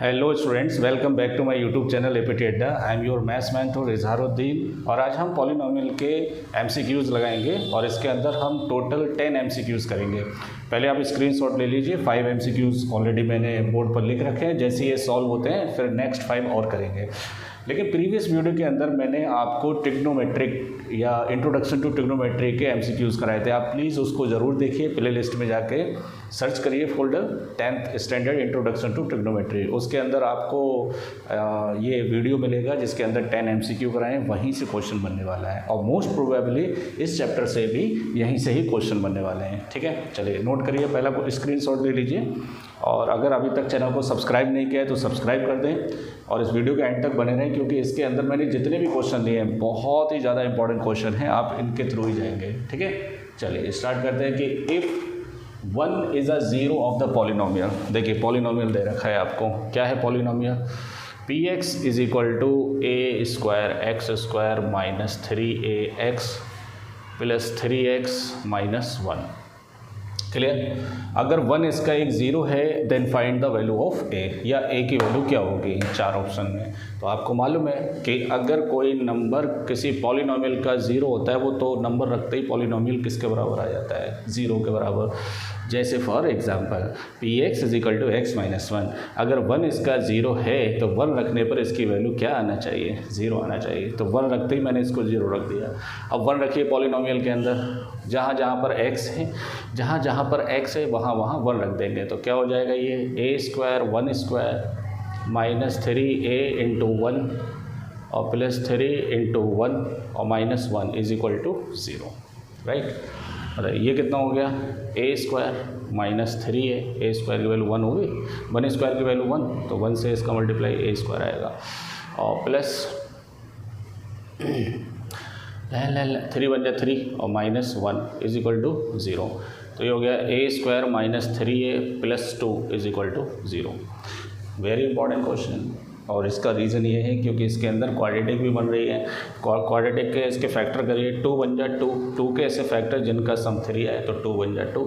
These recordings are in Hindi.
Hello students, welcome back to my YouTube channel APT Adda. I am your maths mentor Izharuddin और आज हम पॉलिनोमियल के एमसीक्यूज़ लगाएंगे और इसके अंदर हम टोटल 10 एमसीक्यूज़ करेंगे। पहले आप स्क्रीनशॉट ले लीजिए। 5 एमसीक्यूज़ ऑलरेडी मैंने बोर्ड पर लिख रखे हैं। जैसे ये सॉल्व होते हैं फिर नेक्स्ट 5 और करेंगे। लेकिन प्रीवियस वीडियो के अंदर मैंने आपको ट्रिग्नोमेट्रिक या इंट्रोडक्शन टू ट्रिग्नोमेट्री के एमसीक्यूज़ कराए थे। आप प्लीज़ उसको ज़रूर देखिए। प्ले लिस्ट में जाके सर्च करिए folder 10th standard introduction to trigonometry. उसके अंदर आपको ये वीडियो मिलेगा जिसके अंदर 10 एमसीक्यू कराएं। वहीं से क्वेश्चन बनने वाला है और मोस्ट प्रोबेबली इस चैप्टर से भी यहीं से ही क्वेश्चन बनने वाले हैं। ठीक है, चलिए नोट करिए। पहला स्क्रीनशॉट ले लीजिए और अगर अभी तक चैनल को सब्सक्राइब नहीं किया है तो सब्सक्राइब कर दें और इस वीडियो के एंड तक बने रहें, क्योंकि इसके अंदर मैंने जितने भी क्वेश्चन लिए हैं बहुत ही ज़्यादा इंपॉर्टेंट क्वेश्चन हैं। आप इनके थ्रू ही जाएंगे। ठीक है, चलिए स्टार्ट करते हैं कि if 1 is a zero of the polynomial. देखिए पॉलिनोमियल दे रखा है आपको। क्या है polynomial? px is equal to a square x square minus 3ax plus 3x minus 1। Clear? अगर 1 इसका एक ज़ीरो है then find the value of a, या a की वैल्यू क्या होगी 4 ऑप्शन में। तो आपको मालूम है कि अगर कोई नंबर किसी पॉलिनोमियल का ज़ीरो होता है वो तो नंबर रखते ही पॉलिनोमियल किसके बराबर आ जाता है? ज़ीरो के बराबर। जैसे for example px is equal to x minus 1। अगर 1 इसका ज़ीरो है तो 1 रखने पर इसकी वैल्यू क्या आना चाहिए? ज़ीरो आना चाहिए। तो 1 रखते ही मैंने इसको ज़ीरो रख दिया। अब 1 रखिए पॉलिनोमियल के अंदर। जहाँ जहाँ पर x है, जहाँ जहाँ पर x है वहाँ वहाँ 1 रख देंगे। तो क्या हो जाएगा? ये a square 1 square minus 3a into 1 और प्लस 3 इंटू 1 और minus 1 is equal to 0। Right? बताइए ये कितना हो गया? a square minus 3a, a square की वैल्यू 1 होगी, 1 स्क्वायर की वैल्यू 1, तो 1 से इसका मल्टीप्लाई a स्क्वायर आएगा और प्लस 3 बन जाए 3 और माइनस 1 इज इक्वल टू 0। तो ये हो गया a square minus 3a plus 2 is equal to 0। Very important question. और इसका रीज़न ये है क्योंकि इसके अंदर क्वाड्रेटिक भी बन रही है। क्वाड्रेटिक के इसके फैक्टर करिए, 2 बन जाए 2, 2 के ऐसे फैक्टर जिनका सम 3 आए तो 2 बन जाए 2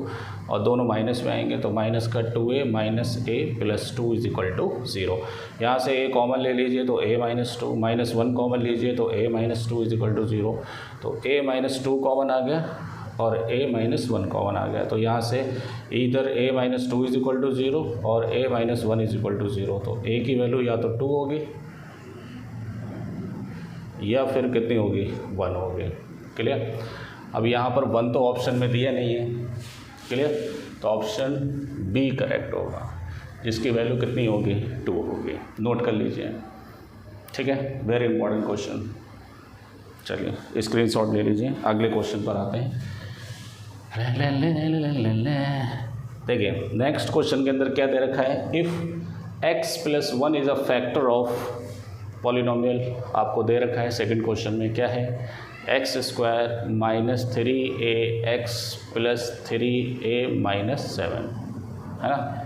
और दोनों माइनस में आएंगे तो माइनस का 2a minus a plus 2 is equal to 0। यहाँ से a कॉमन ले लीजिए तो a माइनस 2, माइनस 1 कॉमन लीजिए तो a minus 2 is equal to 0। तो a माइनस 2 कॉमन आ गया और a माइनस 1 कॉमन आ गया। तो यहाँ से इधर a minus 2 is equal to 0 और a minus 1 is equal to 0। तो a की वैल्यू या तो 2 होगी या फिर कितनी होगी? 1 होगी। क्लियर? अब यहाँ पर 1 तो ऑप्शन में दिया नहीं है। क्लियर? तो ऑप्शन बी करेक्ट होगा, जिसकी वैल्यू कितनी होगी? 2 होगी। नोट कर लीजिए। ठीक है, वेरी इंपॉर्टेंट क्वेश्चन। चलिए स्क्रीनशॉट ले लीजिए। अगले क्वेश्चन पर आते हैं। देखिए नेक्स्ट क्वेश्चन के अंदर क्या दे रखा है? If x plus 1 is a factor of polynomial. आपको दे रखा है सेकंड क्वेश्चन में क्या है? X square minus 3ax plus 3a minus 7, है ना?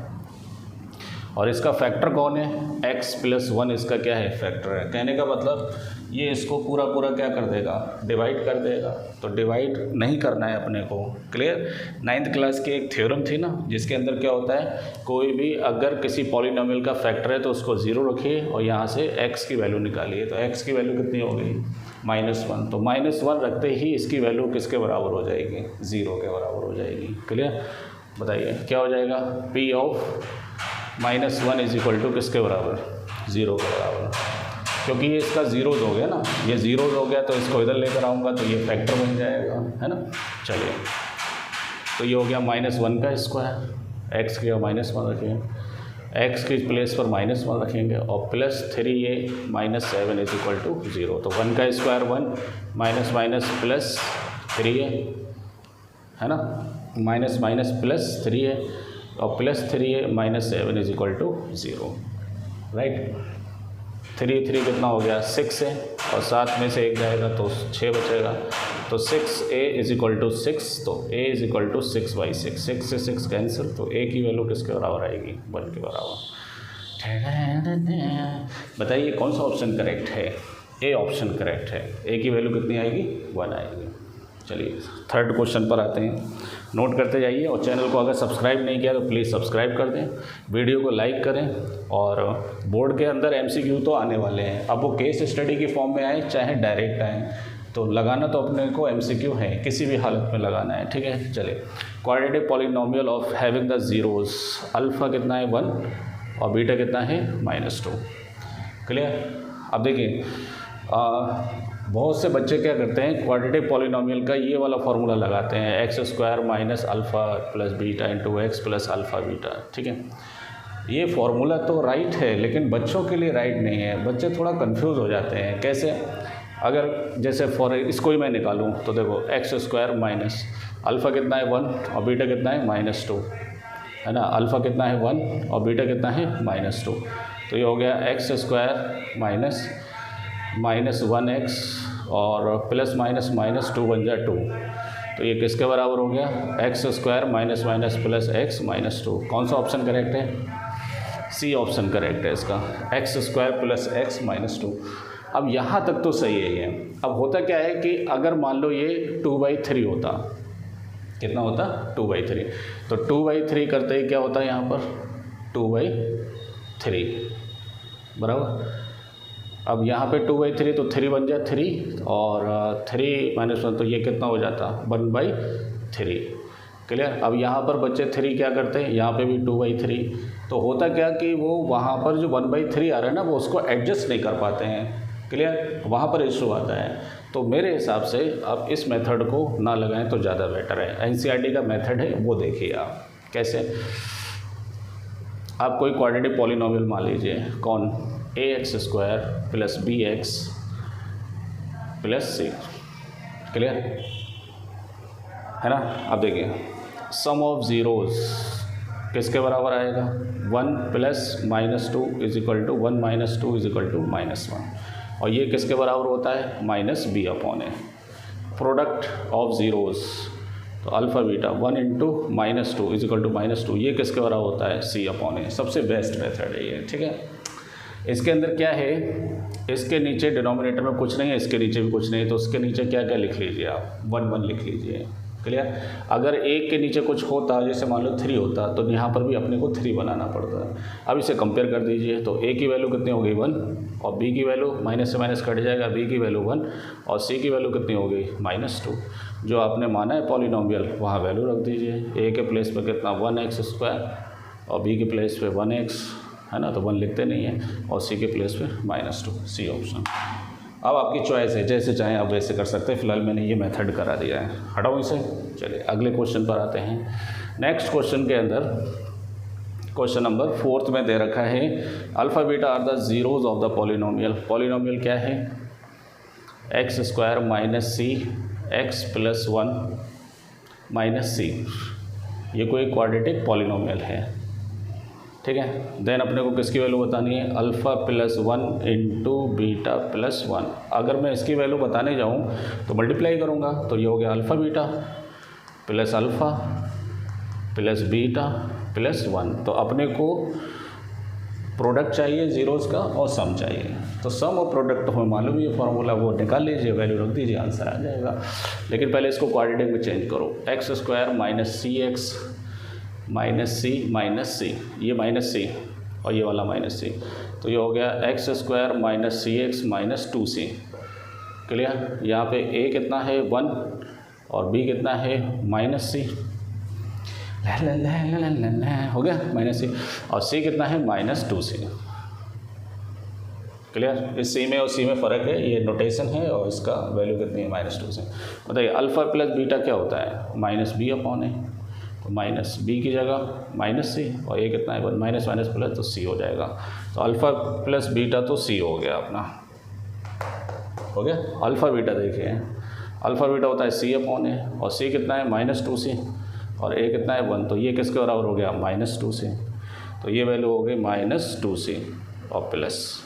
और इसका फैक्टर कौन है? x प्लस 1 इसका क्या है? फैक्टर है। कहने का मतलब ये इसको पूरा पूरा क्या कर देगा? डिवाइड कर देगा। तो डिवाइड नहीं करना है अपने को। क्लियर? 9th क्लास की एक थ्योरम थी ना जिसके अंदर क्या होता है, कोई भी अगर किसी पॉलिनोमियल का फैक्टर है तो उसको 0 रखिए और यहाँ से x की वैल्यू निकालिए। तो x की वैल्यू कितनी हो गई? -1। तो -1 रखते ही इसकी वैल्यू किसके बराबर हो जाएगी? 0 के बराबर हो जाएगी। क्लियर? बताइए क्या हो जाएगा? p of -1 is equal to किसके बराबर? 0 के बराबर। क्योंकि ये इसका ज़ीरोज़ हो गया ना, ये ज़ीरोज़ हो गया तो इसको इधर लेकर आऊँगा तो ये फैक्टर बन जाएगा, है ना? चलिए तो ये हो गया -1 का स्क्वायर, x की -1 रखेंगे, x की प्लेस पर -1 रखेंगे और plus 3a minus 7 is equal to 0। तो 1 का square 1 minus minus plus 3a, है ना? माइनस माइनस प्लस 3a और plus 3a minus 7 is equal to 0। Right? 3 कितना हो गया? 6 है और 7 में से 1 जाएगा तो 6 बचेगा। तो 6a इज इक्वल टू 6। तो a इज इक्वल टू 6/6। 6 से 6 कैंसिल, तो a की वैल्यू किसके बराबर आएगी? 1 के बराबर। बताइए कौन सा ऑप्शन करेक्ट है? a ऑप्शन करेक्ट है। a की वैल्यू कितनी आएगी? 1 आएगी। चलिए थर्ड क्वेश्चन पर आते हैं। नोट करते जाइए और चैनल को अगर सब्सक्राइब नहीं किया तो प्लीज़ सब्सक्राइब कर दें, वीडियो को लाइक करें। और बोर्ड के अंदर एमसीक्यू तो आने वाले हैं, अब वो केस स्टडी की फॉर्म में आए चाहे डायरेक्ट आए, तो लगाना तो अपने को एमसीक्यू है, किसी भी हालत में लगाना है, ठीक है। चलिए, quadratic polynomial of having the zeros, alpha कितना है 1 और बीटा कितना है -2। क्लियर। अब देखिए बहुत से बच्चे क्या करते हैं, क्वाड्रेटिक पॉलिनोमियल का ये वाला फार्मूला लगाते हैं, x² minus alpha plus beta into x plus alpha beta, ठीक है। ये फार्मूला तो राइट है लेकिन बच्चों के लिए राइट नहीं है, बच्चे थोड़ा कंफ्यूज हो जाते हैं। कैसे? अगर जैसे फॉर इसको ही मैं निकालूं तो देखो x² माइनस अल्फ़ा कितना है 1 और बीटा कितना है -2, है ना। अल्फ़ा कितना है 1 और बीटा कितना है -2, तो ये हो गया x² माइनस -1x और प्लस माइनस -2 बन जाए 2, तो ये किसके बराबर हो गया, x² minus minus plus x -2। कौन सा ऑप्शन करेक्ट है? सी ऑप्शन करेक्ट है इसका, x² प्लस x -2। अब यहाँ तक तो सही है ये। अब होता क्या है कि अगर मान लो ये 2/3 होता, कितना होता 2/3, तो 2/3 करते ही क्या होता है यहाँ पर 2/3 बराबर। अब यहाँ पे 2/3 तो 3 बन जाए 3 और 3 - 1 तो ये कितना हो जाता 1/3। क्लियर। अब यहाँ पर बच्चे 3 क्या करते हैं, यहाँ पे भी 2/3, तो होता क्या कि वो वहाँ पर जो 1/3 आ रहा है ना वो उसको एडजस्ट नहीं कर पाते हैं। क्लियर, वहाँ पर इशू आता है। तो मेरे हिसाब से आप इस मेथड को ना लगाएं तो ज़्यादा बेटर है। एनसीईआरटी का मेथड है वो देखिए आप कैसे। आप कोई क्वाड्रेटिक पॉलिनोमियल मान लीजिए, कौन, ax² plus bx plus c, clear है ना। अब देखिए सम ऑफ ज़ीरोज़ किसके बराबर आएगा, 1 plus -2 is equal to 1 - 2 is equal to -1, और ये किसके बराबर होता है -b/a। प्रोडक्ट ऑफ ज़ीरोज़ तो alpha beta 1 into -2 is equal to -2, ये किसके बराबर होता है c/a। सबसे बेस्ट मेथड है ये, ठीक है। इसके अंदर क्या है, इसके नीचे डिनोमिनेटर में कुछ नहीं है, इसके नीचे भी कुछ नहीं है, तो उसके नीचे क्या क्या लिख लीजिए आप 1 1 लिख लीजिए। क्लियर। अगर एक के नीचे कुछ होता, जैसे मान लो 3 होता, तो यहाँ पर भी अपने को 3 बनाना पड़ता। अब इसे कंपेयर कर दीजिए, तो a की वैल्यू कितनी हो गई 1 और b की वैल्यू माइनस से माइनस कट जाएगा, b की वैल्यू 1 और c की वैल्यू कितनी हो गई -2। जो आपने माना है पॉलिनोमियल वहाँ वैल्यू रख दीजिए। a के प्लेस पर कितना 1x² और b के प्लेस पे 1x, है ना, तो 1 लिखते नहीं है, और c के प्लेस पे -2, सी ऑप्शन। अब आपकी चॉइस है, जैसे चाहें आप वैसे कर सकते हैं। फिलहाल मैंने ये मेथड करा दिया है, हटाओ इसे। चलिए अगले क्वेश्चन पर आते हैं। नेक्स्ट क्वेश्चन के अंदर क्वेश्चन नंबर 4 में दे रखा है alpha beta are the zeros of the polynomial. Polynomial क्या है, x² minus c x plus 1 minus c। ये कोई क्वाड्रेटिक पॉलिनोमियल है, ठीक है। देन अपने को किसकी वैल्यू बतानी है, alpha plus 1 into beta plus 1। अगर मैं इसकी वैल्यू बताने जाऊँ तो मल्टीप्लाई करूँगा, तो ये हो गया alpha beta plus alpha plus beta plus 1। तो अपने को प्रोडक्ट चाहिए ज़ीरोज़ का और सम चाहिए, तो सम और प्रोडक्ट हमें मालूम है फार्मूला, वो निकाल लीजिए, वैल्यू रख दीजिए, आंसर आ जाएगा। लेकिन पहले इसको क्वाड्रेटिक में चेंज करो, x² minus cx minus c, ये माइनस c और ये वाला -c, तो ये हो गया x² minus cx minus 2c। Clear. यहाँ पे a कितना है 1 और b कितना है -c, हो गया -c, और c कितना है -2c। क्लियर। इस c में और c में फ़र्क है, ये नोटेशन है, और इसका वैल्यू कितनी है -2c। बताइए अल्फ़ा प्लस बीटा क्या होता है -b/a, तो माइनस बी की जगह -c, और ये कितना है 1 माइनस माइनस प्लस, तो c हो जाएगा। तो अल्फ़ा प्लस बीटा तो c हो गया अपना, हो गया। अल्फ़ा बीटा देखिए, अल्फ़ा बीटा होता है c/a, और c कितना है -2c, और a कितना है 1, तो ये किसके बराबर हो गया -2c। तो ये वैल्यू हो गई -2c और प्लस,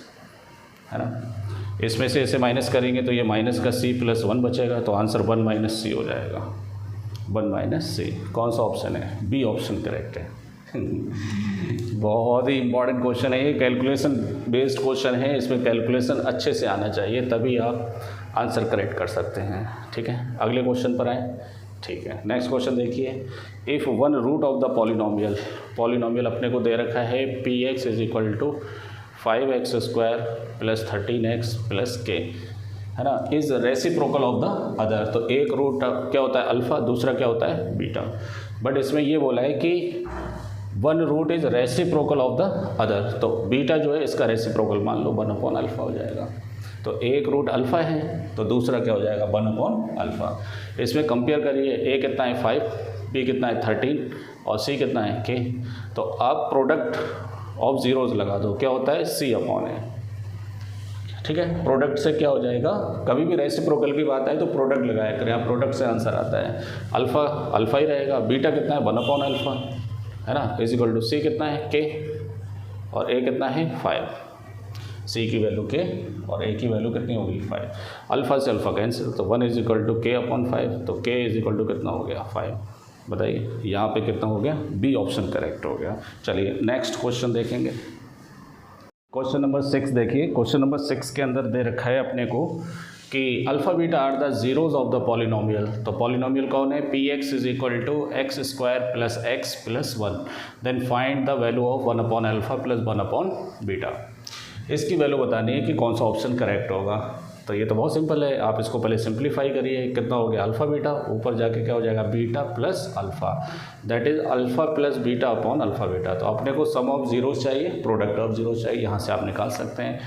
है ना। इसमें से इसे माइनस करेंगे तो ये माइनस का c प्लस 1 बचेगा, तो आंसर 1 - c हो जाएगा, 1 - c। कौन सा ऑप्शन है, बी ऑप्शन करेक्ट है। बहुत ही इंपॉर्टेंट क्वेश्चन है ये, कैलकुलेशन बेस्ड क्वेश्चन है, इसमें कैलकुलेशन अच्छे से आना चाहिए, तभी आप आंसर करेक्ट कर सकते हैं, ठीक है। अगले क्वेश्चन पर आए। ठीक है, नेक्स्ट क्वेश्चन देखिए, if one root of the polynomial अपने को दे रखा है P x is equal to 5x² + 13x + k, है ना, is reciprocal of the other. तो एक रूट क्या होता है अल्फ़ा, दूसरा क्या होता है बीटा, बट इसमें ये बोला है कि one root is reciprocal of the other, तो बीटा जो है इसका रेसिप्रोकल मान लो 1/अल्फ़ा हो जाएगा। तो एक रूट अल्फ़ा है तो दूसरा क्या हो जाएगा 1/अल्फ़ा। इसमें कंपेयर करिए, ए कितना है 5, बी कितना है 13 और सी कितना है k। तो आप प्रोडक्ट ऑफ ज़ीरोज़ लगा दो, क्या होता है C/A। ठीक है, प्रोडक्ट से क्या हो जाएगा, कभी भी रेसिप्रोकल की बात आए तो प्रोडक्ट लगाया करें, आप प्रोडक्ट से आंसर आता है। अल्फ़ा अल्फ़ा ही रहेगा, बीटा कितना है 1/अल्फ़ा, है ना, इज इक्वल टू सी कितना है k और a कितना है 5। सी की वैल्यू k और a की वैल्यू कितनी होगी 5। अल्फ़ा से अल्फ़ा कैंसिल, तो 1 इज इक्वल टू k/5, तो k इज इक्वल टू कितना हो गया 5। बताइए यहाँ पे कितना हो गया, बी ऑप्शन करेक्ट हो गया। चलिए नेक्स्ट क्वेश्चन देखेंगे, क्वेश्चन नंबर 6 देखिए। क्वेश्चन नंबर 6 के अंदर दे रखा है अपने को कि alpha beta are the zeros of the polynomial. तो पॉलिनोमियल कौन है, P x is equal to x² + x + 1, then find the value of 1/अल्फ़ा + 1/बीटा। इसकी वैल्यू बतानी है कि कौन सा ऑप्शन करेक्ट होगा। तो ये तो बहुत सिंपल है, आप इसको पहले सिंप्लीफाई करिए, कितना हो गया अल्फ़ा बीटा, ऊपर जाके क्या हो जाएगा beta plus alpha, that is alpha plus beta upon alpha beta. तो अपने को सम ऑफ ज़ीरोज़ चाहिए, प्रोडक्ट ऑफ ज़ीरोज़ चाहिए, यहाँ से आप निकाल सकते हैं।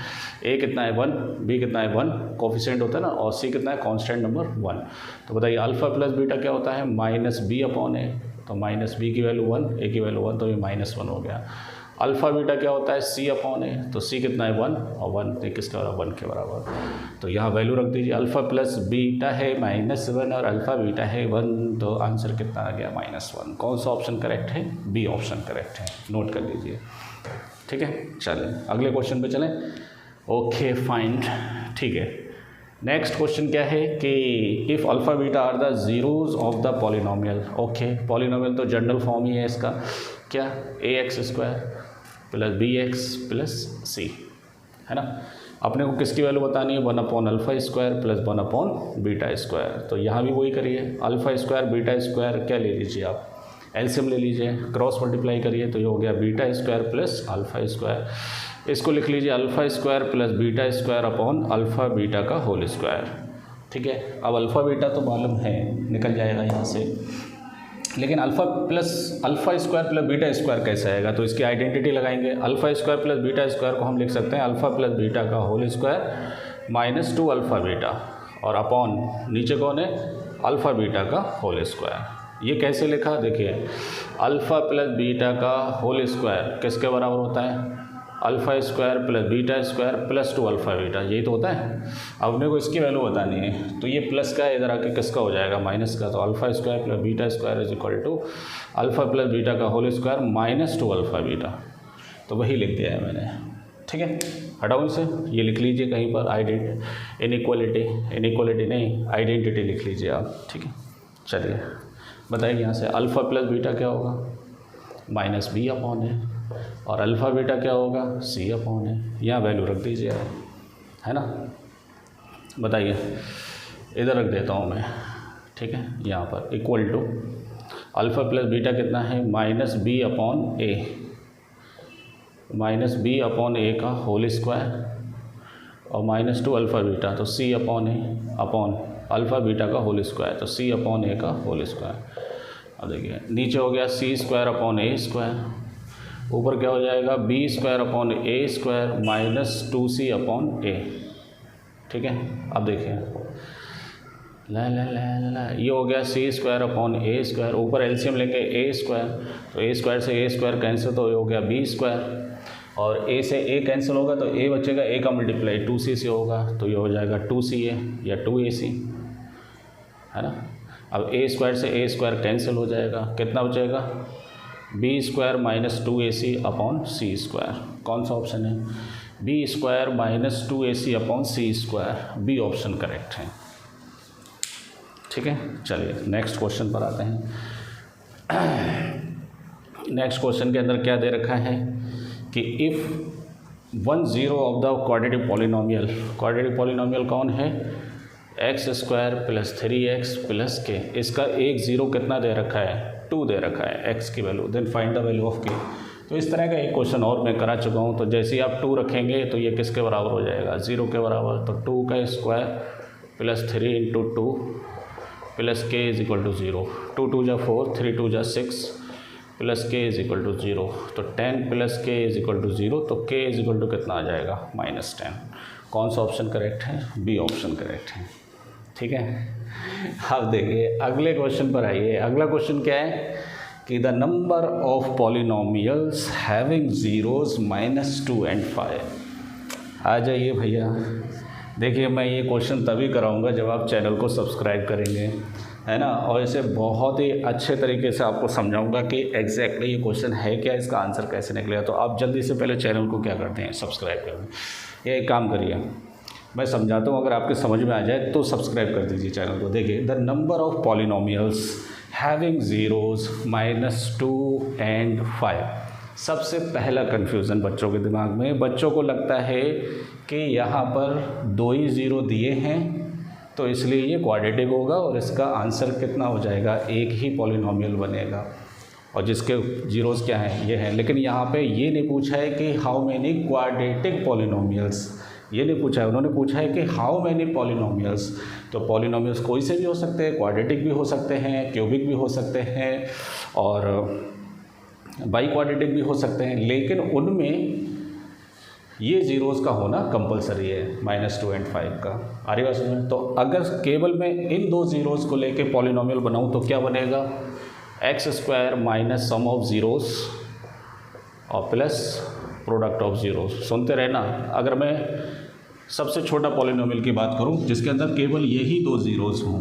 ए कितना है 1, बी कितना है 1, कोफिशिएंट होता है ना, और सी कितना है कांस्टेंट नंबर 1। तो बताइए अल्फ़ा प्लस बीटा क्या होता है -b/a, तो -b की वैल्यू 1, a की वैल्यू 1, तो ये -1 हो गया। अल्फ़ा बीटा क्या होता है c/a, तो c कितना है 1 और 1 किसके बराबर 1 के बराबर। तो यहाँ वैल्यू रख दीजिए, अल्फ़ा प्लस बीटा है -1 और अल्फ़ा बीटा है 1, तो आंसर कितना आ गया -1। कौन सा ऑप्शन करेक्ट है, बी ऑप्शन करेक्ट है, नोट कर लीजिए। ठीक है, चलें अगले क्वेश्चन पे चलें। ओके फाइन, ठीक है। नेक्स्ट क्वेश्चन क्या है कि if alpha beta are the zeros of the polynomial. Okay, polynomial तो जनरल फॉर्म ही है इसका, क्या ax² + bx + c, है ना। अपने को किसकी वैल्यू बतानी है 1/अल्फ़ा² + 1/बीटा²। तो यहाँ भी वही करिए, अल्फ़ा² बीटा² क्या ले लीजिए आप, एलसीएम ले लीजिए, क्रॉस मल्टीप्लाई करिए, तो ये हो गया β² + अल्फ़ा²। इसको लिख लीजिए अल्फ़ा² + बीटा² अपॉन अल्फ़ा बीटा का होल स्क्वायर। ठीक है, अब अल्फ़ा बीटा तो मालूम है, निकल जाएगा यहाँ से, लेकिन अल्फ़ा² + बीटा² कैसे आएगा, तो इसकी आइडेंटिटी लगाएंगे। अल्फ़ा² + बीटा² को हम लिख सकते हैं अल्फ़ा प्लस बीटा का होल स्क्वायर -2 अल्फ़ा बीटा, और अपॉन नीचे कौन है अल्फ़ा बीटा का होल स्क्वायर। ये कैसे लिखा, देखिए अल्फ़ा प्लस बीटा का होल स्क्वायर किसके बराबर होता है, अल्फ़ा² + बीटा² + 2 अल्फ़ा बीटा, यही तो होता है। अब अपने को इसकी वैल्यू बतानी है, तो ये प्लस का इधर आके किसका हो जाएगा माइनस का, तो अल्फ़ा² + बीटा² is equal to alpha plus beta का होल स्क्वायर -2 अल्फ़ा बीटा। तो वही लिख दिया है मैंने। ठीक है, हटाओ इसे, ये लिख लीजिए कहीं पर इनइक्वालिटी नहीं आइडेंटिटी लिख लीजिए आप। ठीक है, चलिए बताइए यहाँ से अल्फ़ा प्लस बीटा क्या होगा -b/a, और अल्फ़ा बीटा क्या होगा c/a। यहाँ वैल्यू रख दीजिए, है ना। बताइए, इधर रख देता हूँ मैं, ठीक है, यहाँ पर equal to alpha plus beta कितना है -b/a का होल स्क्वायर और -2 अल्फ़ा बीटा, तो c/a अपॉन अल्फ़ा बीटा का होल स्क्वायर, तो c/a का होल स्क्वायर। अब देखिए नीचे हो गया c² a², ऊपर क्या हो जाएगा b² a² -2c/a। ठीक है, अब देखिए ला ये हो गया c² a², ऊपर एलसीएम लेंगे a², तो a² से a² कैंसिल, तो ये हो गया b², और a से a कैंसिल होगा तो a बचेगा, a का मल्टीप्लाई 2c से होगा, तो ये हो जाएगा 2ca या 2ac, है ना। अब a² से a² कैंसिल हो जाएगा, कितना बचेगा b² -2ac अपॉन c²। कौन सा ऑप्शन है, b² -2ac upon c², B option correct है। ठीक है, चलिए नेक्स्ट क्वेश्चन पर आते हैं। नेक्स्ट क्वेश्चन के अंदर क्या दे रखा है कि if 1 0 of the quadratic polynomial कौन है, x square plus 3x plus के, इसका एक ज़ीरो कितना दे रखा है, 2 दे रखा है x की value, then find the value of k। तो इस तरह का एक क्वेश्चन और मैं करा चुका हूँ। तो जैसे ही आप 2 रखेंगे तो ये किसके बराबर हो जाएगा, 0 के बराबर। तो 2 का square plus 3 into 2 plus k is equal to 0। 2 2 जा 4, 3 2 जा 6 plus k is equal to 0। तो 10 plus k is equal to 0। तो k इज इक्वल टू कितना आ जाएगा, -10। कौन सा ऑप्शन करेक्ट है, बी ऑप्शन करेक्ट है। ठीक है, अब देखिए अगले क्वेश्चन पर आइए। अगला क्वेश्चन क्या है कि the number of polynomials having zeros -2 and 5। आ जाइए भैया, देखिए मैं ये क्वेश्चन तभी कराऊंगा जब आप चैनल को सब्सक्राइब करेंगे, है ना, और इसे बहुत ही अच्छे तरीके से आपको समझाऊंगा कि एग्जैक्टली ये क्वेश्चन है क्या, इसका आंसर कैसे निकलेगा। तो आप जल्दी से पहले चैनल को क्या करते हैं, सब्सक्राइब कर दें। ये एक काम करिए, मैं समझाता हूँ, अगर आपके समझ में आ जाए तो सब्सक्राइब कर दीजिए चैनल को। देखिए the number of polynomials having zeros -2 and 5। सबसे पहला कन्फ्यूज़न बच्चों के दिमाग में, बच्चों को लगता है कि यहाँ पर 2 ही ज़ीरो दिए हैं तो इसलिए ये क्वाड्रेटिक होगा और इसका आंसर कितना हो जाएगा, एक ही पॉलिनोमियल बनेगा और जिसके ज़ीरोज़ क्या हैं, ये हैं। लेकिन यहाँ पे ये नहीं पूछा है कि हाउ मैनी क्वाड्रेटिक पॉलिनोमियल्स, ये नहीं पूछा है, उन्होंने पूछा है कि हाउ मैनी पॉलिनोमियल्स। तो पॉलिनोमियल्स कोई से भी हो सकते हैं, क्वाड्रेटिक भी हो सकते हैं, क्यूबिक भी हो सकते हैं और बाई क्वाड्रेटिक भी हो सकते हैं, लेकिन उनमें ये ज़ीरोज़ का होना कंपलसरी है, -2 and 5 का। आ रही बात समझ में? तो अगर केवल मैं इन 2 ज़ीरोज़ को लेके पॉलिनोमियल बनाऊँ तो क्या बनेगा, x² minus sum of zeros और प्लस प्रोडक्ट ऑफ ज़ीरोज़। सुनते रहना, अगर मैं सबसे छोटा पॉलिनोमियल की बात करूं जिसके अंदर केवल यही 2 ज़ीरोज़ हों,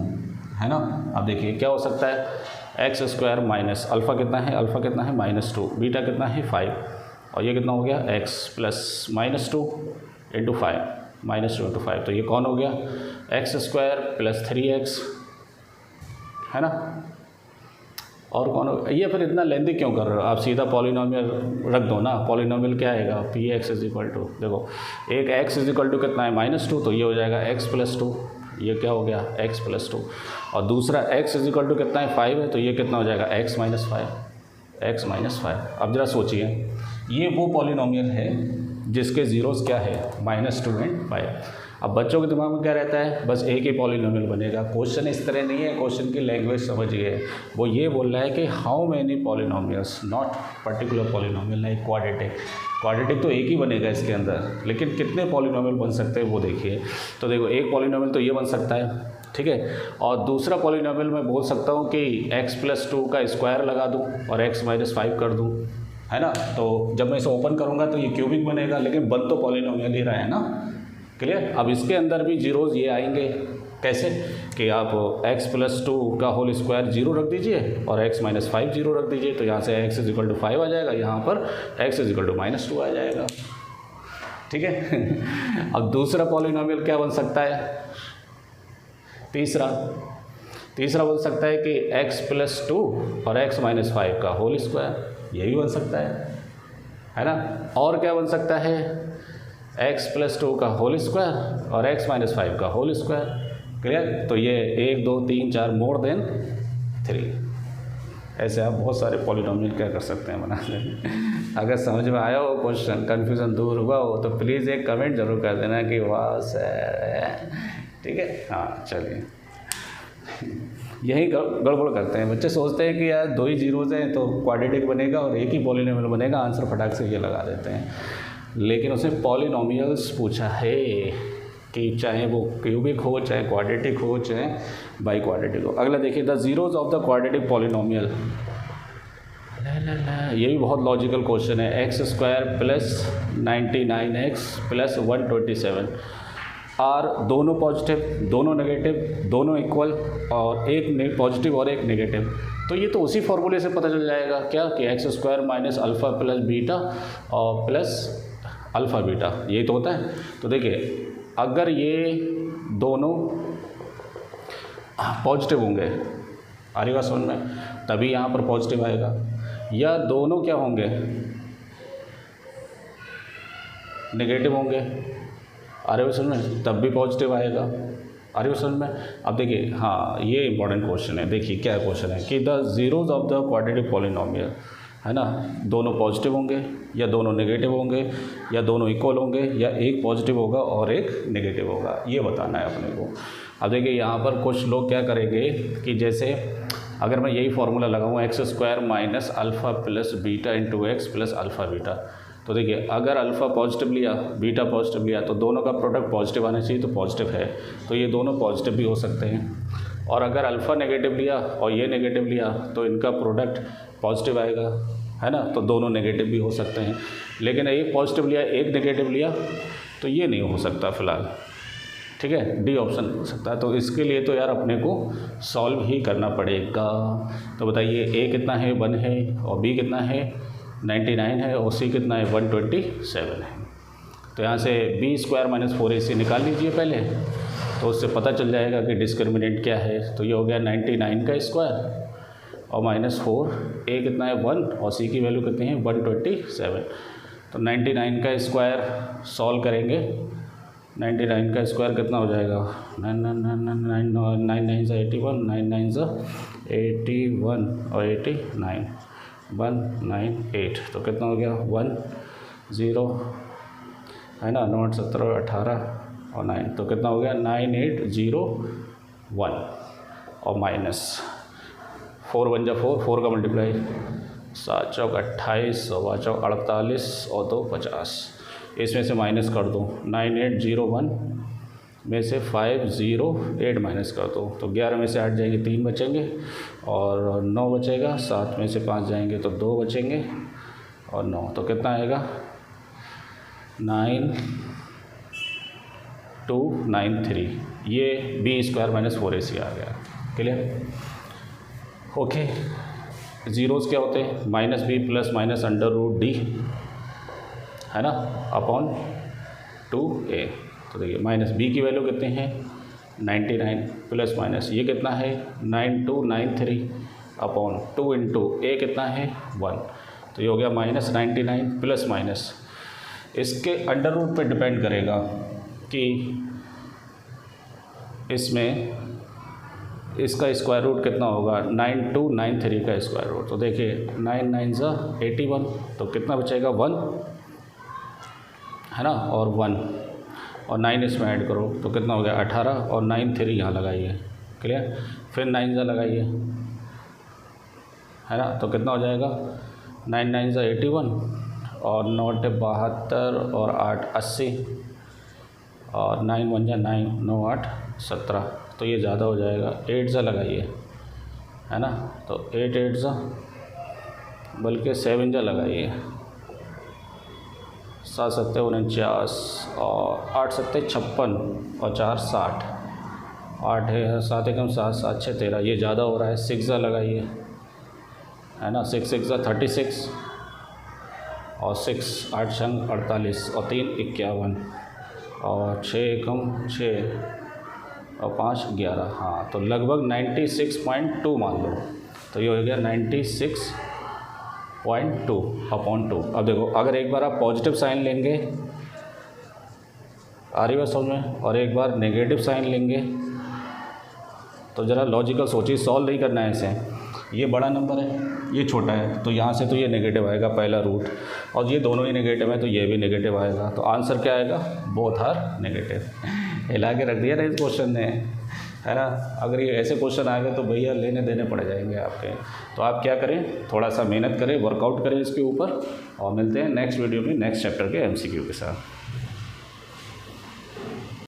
है ना। अब देखिए क्या हो सकता है, x² माइनस अल्फ़ा कितना है, अल्फ़ा कितना है -2, बीटा कितना है 5 और ये कितना हो गया x प्लस -2 इंटू 5, -2 इंटू 5। तो ये कौन हो गया, x² प्लस 3x, है ना। और कौन हो, ये फिर इतना लेंदी क्यों कर रहे हो, आप सीधा पॉलिनोमियल रख दो ना। पॉलिनोमियल क्या आएगा, px इज इक्वल टू, देखो एक x इज इक्वल टू कितना है -2, तो ये हो जाएगा x प्लस 2, ये क्या हो गया x प्लस 2, और दूसरा x इज इक्वल टू कितना है 5 है, तो ये कितना हो जाएगा x माइनस 5। अब ज़रा सोचिए, ये वो पॉलिनोमियल है जिसके ज़ीरोज़ क्या है, -2 and 5। अब बच्चों के दिमाग में क्या रहता है, बस एक ही पॉलिनोमियल बनेगा। क्वेश्चन इस तरह नहीं है, क्वेश्चन की लैंग्वेज समझिए। वो ये बोल रहा है कि how many polynomials, not particular polynomial, like quadratic. Quadratic तो एक ही बनेगा इसके अंदर, लेकिन कितने पॉलिनोमियल बन सकते हैं वो देखिए। तो देखो एक पॉलिनोमियल तो ये बन सकता है, ठीक है, और दूसरा पॉलिनोमियल मैं बोल सकता हूँ कि x प्लस 2 का स्क्वायर लगा दूँ और x माइनस 5 कर दूँ, है ना। तो जब मैं इसे ओपन करूँगा तो ये क्यूबिक बनेगा, लेकिन बन तो पॉलिनोमियल ही रहा है ना। क्लियर। अब इसके अंदर भी जीरोज़ ये आएंगे, कैसे कि आप x प्लस 2 का होल स्क्वायर 0 रख दीजिए और x माइनस 5 0 रख दीजिए, तो यहाँ से x इज इक्वल टू 5 आ जाएगा, यहाँ पर x इज इक्वल टू -2 आ जाएगा, ठीक है। अब दूसरा पॉलिनोमियल क्या बन सकता है, तीसरा बन सकता है कि x प्लस 2 और x माइनस 5 का होल स्क्वायर, ये भी बन सकता है ना। और क्या बन सकता है, x प्लस 2 का होल स्क्वायर और x माइनस 5 का होल स्क्वायर। क्लियर। तो ये 1 2 3 4 मोर देन 3। ऐसे आप बहुत सारे पॉलिनोमियल क्या कर सकते हैं बना लें। अगर समझ में आया हो क्वेश्चन, कन्फ्यूज़न दूर हुआ हो, तो प्लीज़ एक कमेंट ज़रूर कर देना कि वाह सर, ठीक है। हाँ चलिए, यही गड़बड़ करते हैं बच्चे, सोचते हैं कि यार 2 ही जीरोज़ हैं तो क्वाड्रेटिक बनेगा और एक ही पॉलिनोमियल बनेगा, आंसर फटाक से ये लगा देते हैं। लेकिन उसने पॉलिनोमियल्स पूछा है कि चाहे वो क्यूबिक हो, चाहे क्वाड्रेटिक हो, चाहे बाई क्वाड्रेटिक हो। अगला देखिए, the zeros of the quadratic polynomial. ये भी बहुत लॉजिकल क्वेश्चन है। x² plus 99x plus 127 are दोनों पॉजिटिव, दोनों नेगेटिव, दोनों इक्वल, और एक पॉजिटिव और एक नेगेटिव। तो ये तो उसी फॉर्मूले से पता चल जाएगा क्या कि x² minus alpha plus beta और प्लस अल्फ़ा बीटा, यही तो होता है। तो देखिए अगर ये दोनों पॉजिटिव होंगे, आ रही बात समझ में, तभी यहाँ पर पॉजिटिव आएगा, या दोनों क्या होंगे, नेगेटिव होंगे, आ रही बात समझ में, तब भी पॉजिटिव आएगा, आ रही हो समझ में। अब देखिए, हाँ ये इंपॉर्टेंट क्वेश्चन है। देखिए क्या क्वेश्चन है कि the zeros of the quadratic polynomial, है ना, दोनों पॉजिटिव होंगे या दोनों नेगेटिव होंगे या दोनों इक्वल होंगे या एक पॉजिटिव होगा और एक नेगेटिव होगा, ये बताना है अपने को। अब देखिए यहाँ पर कुछ लोग क्या करेंगे कि जैसे अगर मैं यही फार्मूला लगाऊँ x² minus alpha plus beta into x plus alpha beta, तो देखिए अगर अल्फ़ा पॉजिटिव लिया बीटा पॉजिटिव लिया तो दोनों का प्रोडक्ट पॉजिटिव आना चाहिए, तो पॉजिटिव है, तो ये दोनों पॉजिटिव भी हो सकते हैं। और अगर अल्फ़ा नेगेटिव लिया और ये नेगेटिव लिया तो इनका प्रोडक्ट पॉजिटिव आएगा, है ना, तो दोनों नेगेटिव भी हो सकते हैं। लेकिन एक पॉजिटिव लिया एक नेगेटिव लिया तो ये नहीं हो सकता फ़िलहाल, ठीक है, डी ऑप्शन हो सकता है। तो इसके लिए तो यार अपने को सॉल्व ही करना पड़ेगा। तो बताइए ए कितना है 1 है और बी कितना है 99 है और सी कितना है 127 है। तो यहाँ से b² माइनस 4ac निकाल लीजिए पहले, तो उससे पता चल जाएगा कि डिस्क्रिमिनेंट क्या है। तो ये हो गया 99 का स्क्वायर और माइनस 4, ए कितना है 1 और सी की वैल्यू कितनी है 127। तो 99 का स्क्वायर सॉल्व करेंगे, 99 का स्क्वायर कितना हो जाएगा 9 9 से 81, 9 9 से 81 और 89 198, तो कितना हो गया 10, है ना, 9 17 18 और 9, तो कितना हो गया 9801 और माइनस 4 1 जा 4, 4 का मल्टीप्लाई 7 चौक 28 और 5 चौक 48 और 2 50, इसमें से माइनस कर दो 9801 में से 508 माइनस कर दो, तो 11 में से 8 जाएंगे 3 बचेंगे और 9 बचेगा, 7 में से 5 जाएंगे तो 2 बचेंगे और 9, तो कितना आएगा 9293। ये b² माइनस 4ac आ गया। Clear, okay. ज़ीरोज़ क्या होते हैं -b प्लस माइनस √d, है ना, अपॉन 2a। तो देखिए माइनस b की वैल्यू कितने हैं 99 प्लस माइनस ये कितना है 9293 अपॉन 2 इंटू a कितना है 1, तो ये हो गया -99 प्लस माइनस। इसके अंडर रूट पे डिपेंड करेगा कि इसमें इसका स्क्वायर रूट कितना होगा 9293 का स्क्वायर रूट। तो देखिए 9 9 ज़ा 81, तो कितना बचेगा 1, है ना, और 1 और 9 इसमें ऐड करो तो कितना हो गया 18 और 9 3 यहाँ लगाइए। क्लियर, फिर 9 ज़ा लगाइए, है ना, तो कितना हो जाएगा 9 9 ज़ा 81 और 9 72 और 8 80 और 9 1 जा 9 9 8 17, तो ये ज़्यादा हो जाएगा 8 ज़ा लगाइए, है ना, तो 8 8 ज़ा बल्कि 7 ज़ा लगाइए, 7 7 49 और 8 7 56 और 4 60, 8 है 7 एकम 7 7 6 13, ये ज़्यादा हो रहा है 6 ज़ा लगाइए, है ना, 6 6 ज़ा 36 और 6 8 छंग 48 और 3 51 और 6 एकम 6 और 5 11, हाँ, तो लगभग 96.2 मान लो, तो ये हो गया 96.2 अपॉन 2। अब देखो अगर एक बार आप पॉजिटिव साइन लेंगे, आ रही बात समझ में, और एक बार नेगेटिव साइन लेंगे, तो ज़रा लॉजिकल सोचिए, सॉल्व नहीं करना है इसे। ये बड़ा नंबर है, ये छोटा है, तो यहाँ से तो ये नेगेटिव आएगा पहला रूट, और ये दोनों ही नेगेटिव है तो ये भी नेगेटिव आएगा, तो आंसर क्या आएगा बोथ आर नेगेटिव। हिला के रख दिया ना इस क्वेश्चन ने, है ना। अगर ये ऐसे क्वेश्चन आ गए तो भैया लेने देने पड़ जाएंगे आपके। तो आप क्या करें, थोड़ा सा मेहनत करें, वर्कआउट करें इसके ऊपर, और मिलते हैं नेक्स्ट वीडियो में नेक्स्ट चैप्टर के MCQ के साथ।